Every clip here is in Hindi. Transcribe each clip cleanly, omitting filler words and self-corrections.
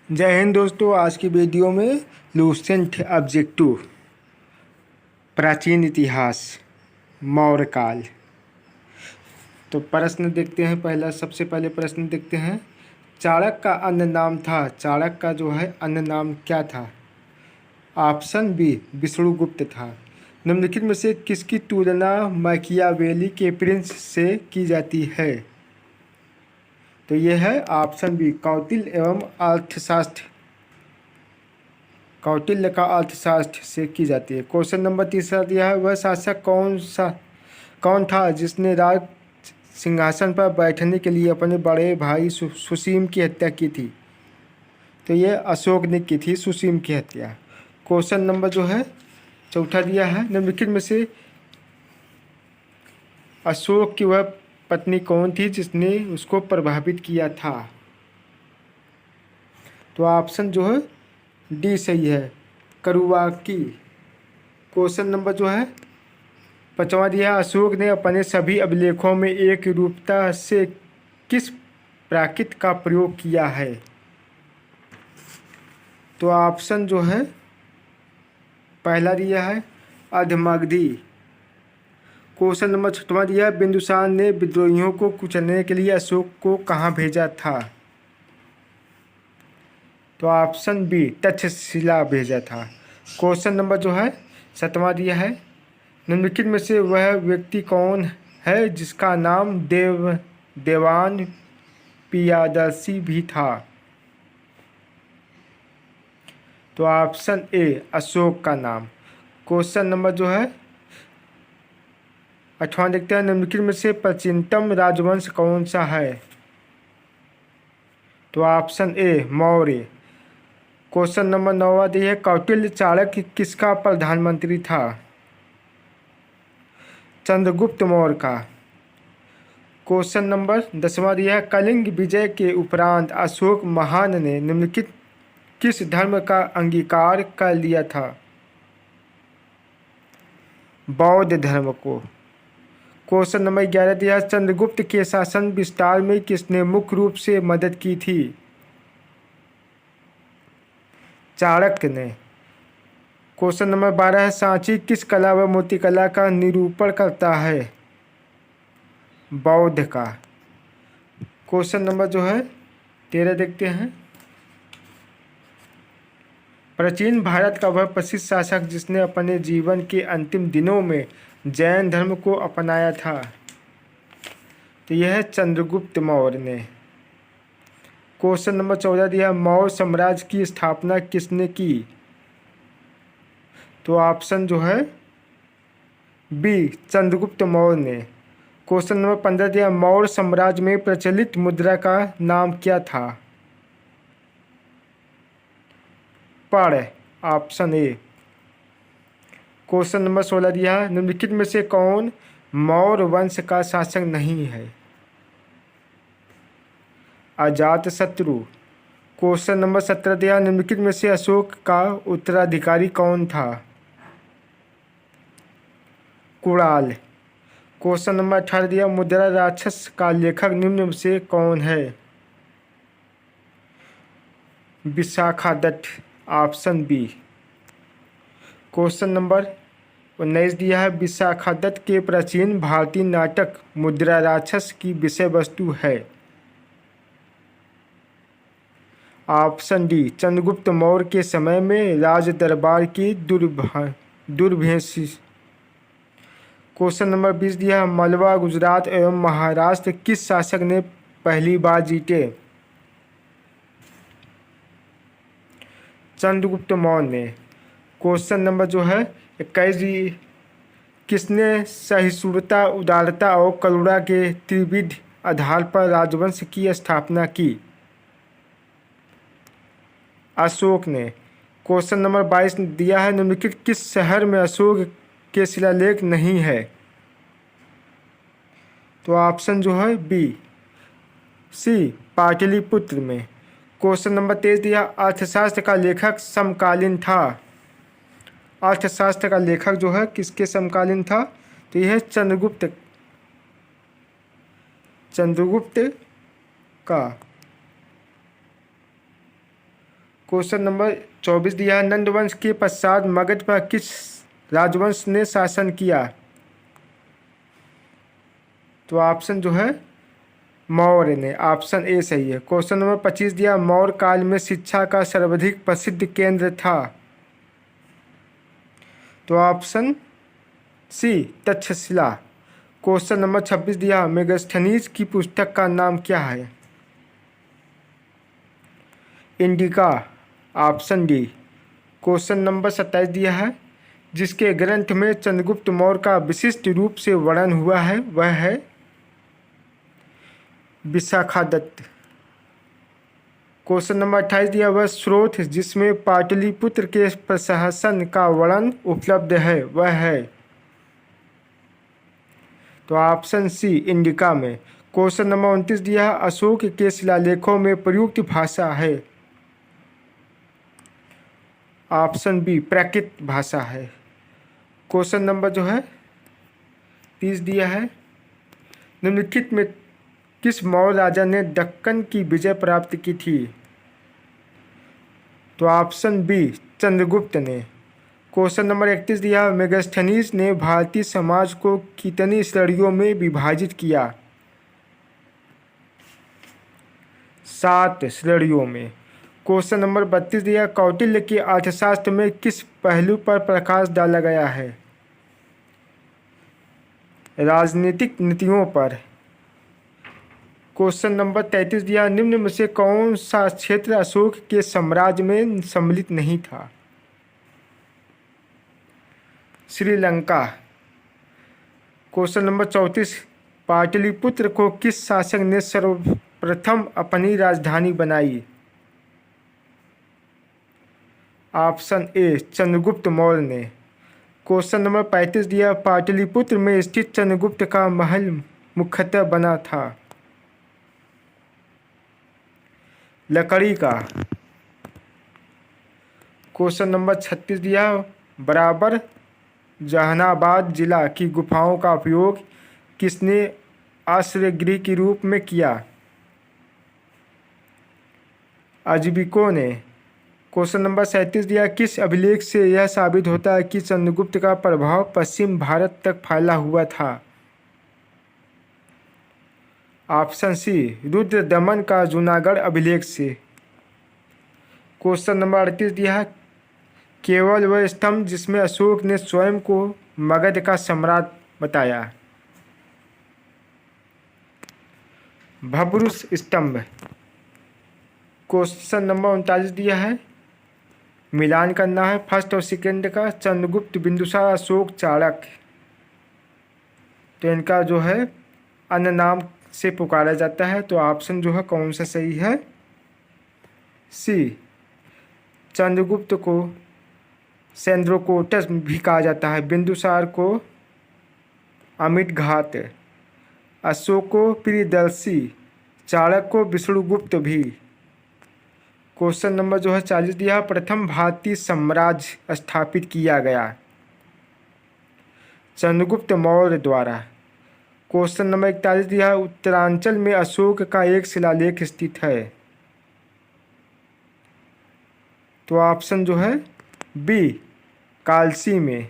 जय हिंद दोस्तों। आज की वीडियो में लूसेंट ऑब्जेक्टिव प्राचीन इतिहास मौर्य काल। तो प्रश्न देखते हैं। सबसे पहले प्रश्न देखते हैं, चाणक्य का अन्य नाम था। चाणक्य का जो है अन्य नाम क्या था? ऑप्शन बी विष्णुगुप्त था। निम्नलिखित में से किसकी तुलना मैकियावेली के प्रिंस से की जाती है? तो यह है ऑप्शन बी कौटिल्य एवं अर्थशास्त्र। कौटिल्य का अर्थशास्त्र से की जाती है। क्वेश्चन नंबर तीसरा दिया है, वह शासक कौन था जिसने राज सिंहासन पर बैठने के लिए अपने बड़े भाई सुसीम की हत्या की थी? तो ये अशोक ने की थी सुसीम की हत्या। क्वेश्चन नंबर जो है चौथा दिया है, निम्नलिखित में से अशोक की वह पत्नी कौन थी जिसने उसको प्रभावित किया था? तो ऑप्शन जो है डी सही है, करुवाकी। क्वेश्चन नंबर जो है पांचवा दिया, अशोक ने अपने सभी अभिलेखों में एक रूपता से किस प्राकृत का प्रयोग किया है? तो ऑप्शन जो है पहला दिया है अधमगधी। क्वेश्चन नंबर छठवां दिया, बिंदुसार ने विद्रोहियों को कुचलने के लिए अशोक को कहाँ भेजा था? तो ऑप्शन बी तक्षशिला भेजा था। क्वेश्चन नंबर जो है सातवां दिया है, निम्नलिखित में से वह व्यक्ति कौन है जिसका नाम देवान पियादर्शी भी था? तो ऑप्शन ए अशोक का नाम। क्वेश्चन नंबर जो है आठवां देखते हैं, निम्नलिखित में से प्राचीनतम राजवंश कौन सा है? तो option A Maurya. Question number नौवा दिया है, कौटिल्य चाणक्य किसका प्रधानमंत्री था? चंद्रगुप्त मौर्य का। क्वेश्चन नंबर 10वां दिया है, कलिंग विजय के उपरांत अशोक महान ने निम्नलिखित किस धर्म का अंगीकार कर लिया था? बौद्ध धर्म को। क्वेश्चन नंबर 11 दिया है, चंद्रगुप्त के शासन विस्तार में किसने मुख्य रूप से मदद की थी? चाणक्य ने। क्वेश्चन नंबर 12 है, सांची किस कला व मूर्तिकला का निरूपण करता है? बौद्ध का। क्वेश्चन नंबर जो है 13 देखते हैं, प्राचीन भारत का वह प्रसिद्ध शासक जिसने अपने जीवन के अंतिम दिनों में जैन धर्म को अपनाया था? तो यह है चंद्रगुप्त मौर्य ने। क्वेश्चन नंबर 14 दिया, मौर्य साम्राज्य की स्थापना किसने की? तो ऑप्शन जो है बी चंद्रगुप्त मौर्य ने। क्वेश्चन नंबर 15 दिया, मौर्य साम्राज्य में प्रचलित मुद्रा का नाम क्या था? पढ़, ऑप्शन ए। क्वेश्चन नंबर 16 दिया, निम्नलिखित में से कौन मौर्य वंश का शासक नहीं है? अजातशत्रु। क्वेश्चन नंबर 17 दिया, निम्नलिखित में से अशोक का उत्तराधिकारी कौन था? कुणाल। क्वेश्चन नंबर 18 दिया, मुद्रा राक्षस का लेखक निम्न में से कौन है? Vishakhadatta, option B. Question number 19 दिया है, विशाखादत्त के प्राचीन भारतीय नाटक मुद्रा राक्षस की विषय वस्तु है? ऑप्शन डी चंद्रगुप्त मौर्य के समय में राज दरबार की दुर्भेशी। क्वेश्चन नंबर 20 दिया, मलवा गुजरात एवं महाराष्ट्र किस शासक ने पहली बार जीते? चंद्रगुप्त मौर्य ने। क्वेश्चन नंबर जो है 21, किसने सहिष्णुता, उदारता और करुणा के त्रिविध आधार पर राजवंश की स्थापना की? अशोक ने। क्वेश्चन नंबर 22 दिया है, निम्नलिखित किस शहर में अशोक के शिलालेख नहीं है? तो ऑप्शन जो है बी सी पाटलिपुत्र में। क्वेश्चन नंबर 23 दिया, अर्थशास्त्र का लेखक समकालीन था? अर्थशास्त्र का लेखक जो है किसके समकालीन था? तो यह है चंद्रगुप्त का। क्वेश्चन नंबर 24 दिया है, नंद वंश के पश्चात मगध पर किस राजवंश ने शासन किया? तो ऑप्शन जो है मौर्य ने, ऑप्शन ए सही है। क्वेश्चन नंबर 25 दिया, मौर्य काल में शिक्षा का सर्वाधिक प्रसिद्ध केंद्र था? तो option C Takshashila. Question number 26 दिया, मेगास्थनीज की पुस्तक का नाम क्या है? Indica, option D. Question number 27 दिया है, जिसके ग्रंथ में चंद्रगुप्त मौर्य का विशिष्ट रूप से वर्णन हुआ है वह है विशाखादत्त। क्वेश्चन नंबर 28 दिया, वह स्रोत जिसमें पाटलिपुत्र के प्रशासन का वर्णन उपलब्ध है वह है? तो ऑप्शन सी इंडिका में। क्वेश्चन नंबर 29 दिया, अशोक के शिलालेखों में प्रयुक्त भाषा है? ऑप्शन बी प्राकृत भाषा है। क्वेश्चन नंबर जो है 30 दिया है, निम्नलिखित में किस मौर्य राजा ने दक्कन की विजय प्राप्त की थी? तो ऑप्शन बी चंद्रगुप्त ने। क्वेश्चन नंबर 31 दिया, मेगास्थनीज ने भारतीय समाज को कितनी श्रेणियों में विभाजित किया? 7 श्रेणियों में। क्वेश्चन नंबर 32 दिया, कौटिल्य के अर्थशास्त्र में किस पहलू पर प्रकाश डाला गया है? राजनीतिक नीतियों पर। क्वेश्चन नंबर 33 दिया, निम्न में से कौन सा क्षेत्र अशोक के साम्राज्य में सम्मिलित नहीं था? श्रीलंका। क्वेश्चन नंबर 34, पाटलिपुत्र को किस शासक ने सर्वप्रथम अपनी राजधानी बनाई? ऑप्शन ए चंद्रगुप्त मौर्य ने। क्वेश्चन नंबर 35 दिया, पाटलिपुत्र में स्थित चंद्रगुप्त का महल मुख्यतः बना था लकड़ी का। क्वेश्चन नंबर 36 दिया, बराबर जहानाबाद जिला की गुफाओं का उपयोग किसने आश्रयगृह के रूप में किया? अजबिकों ने। क्वेश्चन नंबर 37 दिया, किस अभिलेख से यह साबित होता है कि चंद्रगुप्त का प्रभाव पश्चिम भारत तक फैला हुआ था? ऑप्शन सी रुद्रदमन का जूनागढ़ अभिलेख से। क्वेश्चन नंबर 38 दिया, केवल वह स्तंभ जिसमें अशोक ने स्वयं को मगध का सम्राट बताया? भब्रुस स्तंभ। क्वेश्चन नंबर 39 दिया है, मिलान करना है फर्स्ट और सेकेंड का, चंद्रगुप्त, बिंदुसार, अशोक, चाणक्य। तो इनका जो है अन्य नाम से पुकारा जाता है। तो ऑप्शन जो है कौन सा सही है? सी चंद्रगुप्त को सेंद्रोकोटस भी कहा जाता है, बिंदुसार को अमिट घात, अशोक को प्रियदर्शी, चाणक्य को विष्णुगुप्त भी। क्वेश्चन नंबर जो है 40 दिया, प्रथम भारतीय साम्राज्य स्थापित किया गया? चंद्रगुप्त मौर्य द्वारा। क्वेश्चन नंबर 41 दिया, उत्तरांचल में अशोक का एक शिलालेख स्थित है? तो ऑप्शन जो है बी कालसी में।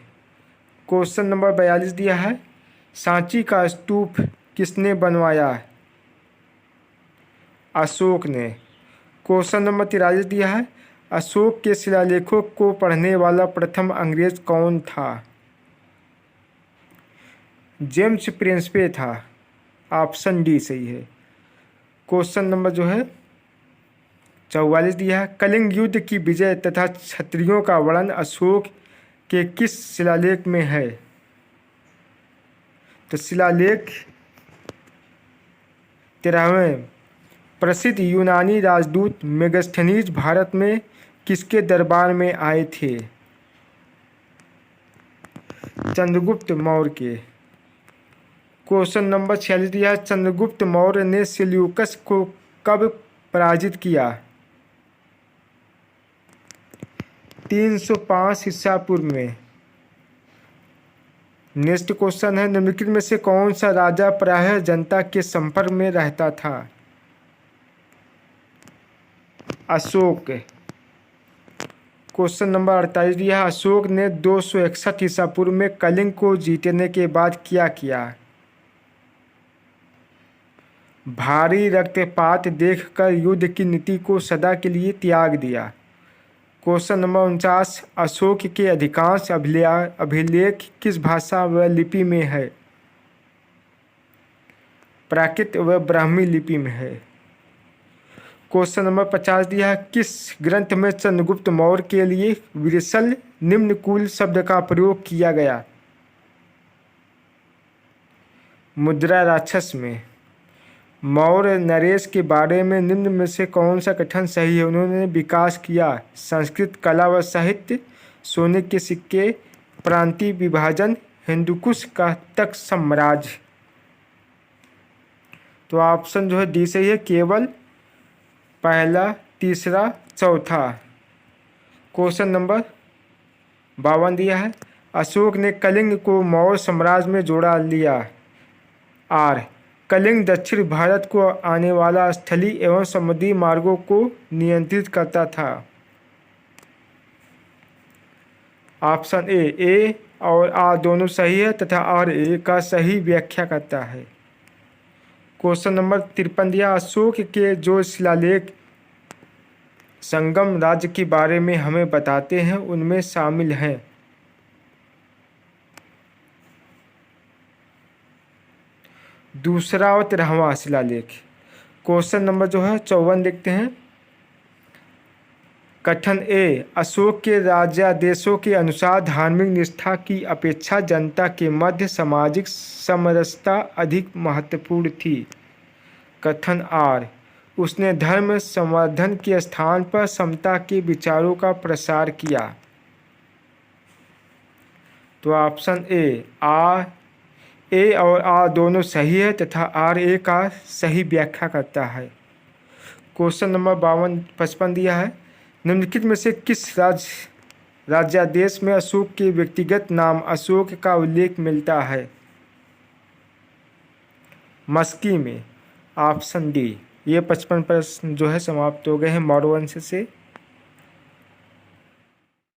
क्वेश्चन नंबर 42 दिया है, सांची का स्तूप किसने बनवाया? अशोक ने। क्वेश्चन नंबर 43 दिया है, अशोक के शिलालेखों को पढ़ने वाला प्रथम अंग्रेज कौन था? जेम्स प्रिंसपे था। ऑप्शन डी सही है। क्वेश्चन नंबर जो है 44 दिया है, कलिंग युद्ध की विजय तथा क्षत्रियों का वर्णन अशोक के किस शिलालेख में है? तो शिलालेख 13वें, प्रसिद्ध यूनानी राजदूत मेगास्थनीज भारत में किसके दरबार में आए थे? चंद्रगुप्त मौर्य के। क्वेश्चन नंबर 46 दिया, चंद्रगुप्त मौर्य ने सेल्यूकस को कब पराजित किया? 305 ईसा पूर्व में। नेक्स्ट क्वेश्चन है, निम्नलिखित में से कौन सा राजा प्रायः जनता के संपर्क में रहता था? अशोक। क्वेश्चन नंबर 48 दिया है, अशोक ने 261 ईसा पूर्व में कलिंग को जीतने के बाद क्या किया? भारी रक्तपात देखकर युद्ध की नीति को सदा के लिए त्याग दिया। क्वेश्चन नंबर 49, अशोक के अधिकांश अभिलेख किस भाषा व लिपि में है? प्राकृत व ब्राह्मी लिपि में है। क्वेश्चन नंबर 50 दिया है, किस ग्रंथ में चंद्रगुप्त मौर्य के लिए विरसल निम्नकूल शब्द का प्रयोग किया गया? मुद्रा राक्षस में। मौर्य नरेश के बारे में निम्न में से कौन सा कथन सही है? उन्होंने विकास किया संस्कृत कला व साहित्य, सोने के सिक्के, प्रांतीय विभाजन, हिंदुकुश का तक साम्राज्य। तो ऑप्शन जो है डी सही है, केवल पहला, तीसरा, चौथा। क्वेश्चन नंबर 52 दिया है, अशोक ने कलिंग को मौर्य साम्राज्य में जोड़ा लिया। आर, कलिंग दक्षिण भारत को आने वाला स्थलीय एवं समुद्री मार्गों को नियंत्रित करता था। ऑप्शन ए और आर दोनों सही है तथा आर ए का सही व्याख्या करता है। क्वेश्चन नंबर 53 दिया, अशोक के जो शिलालेख संगम राज्य के बारे में हमें बताते हैं उनमें शामिल हैं? दूसरा और 13वां शिलालेख। क्वेश्चन नंबर जो है 54 देखते हैं, कथन ए, अशोक के राज्यादेशों के अनुसार धार्मिक निष्ठा की अपेक्षा जनता के मध्य सामाजिक समरसता अधिक महत्वपूर्ण थी। कथन आर, उसने धर्म संवर्धन के स्थान पर समता के विचारों का प्रसार किया। तो ऑप्शन ए और आर दोनों सही है तथा आर ए का सही व्याख्या करता है। क्वेश्चन नंबर 55 दिया है, निम्नलिखित में से किस राज्यादेश में अशोक के व्यक्तिगत नाम अशोक का उल्लेख मिलता है? मस्की में। Option D. ये 55 प्रश्न जो है समाप्त हो गए हैं मौर्य वंश से।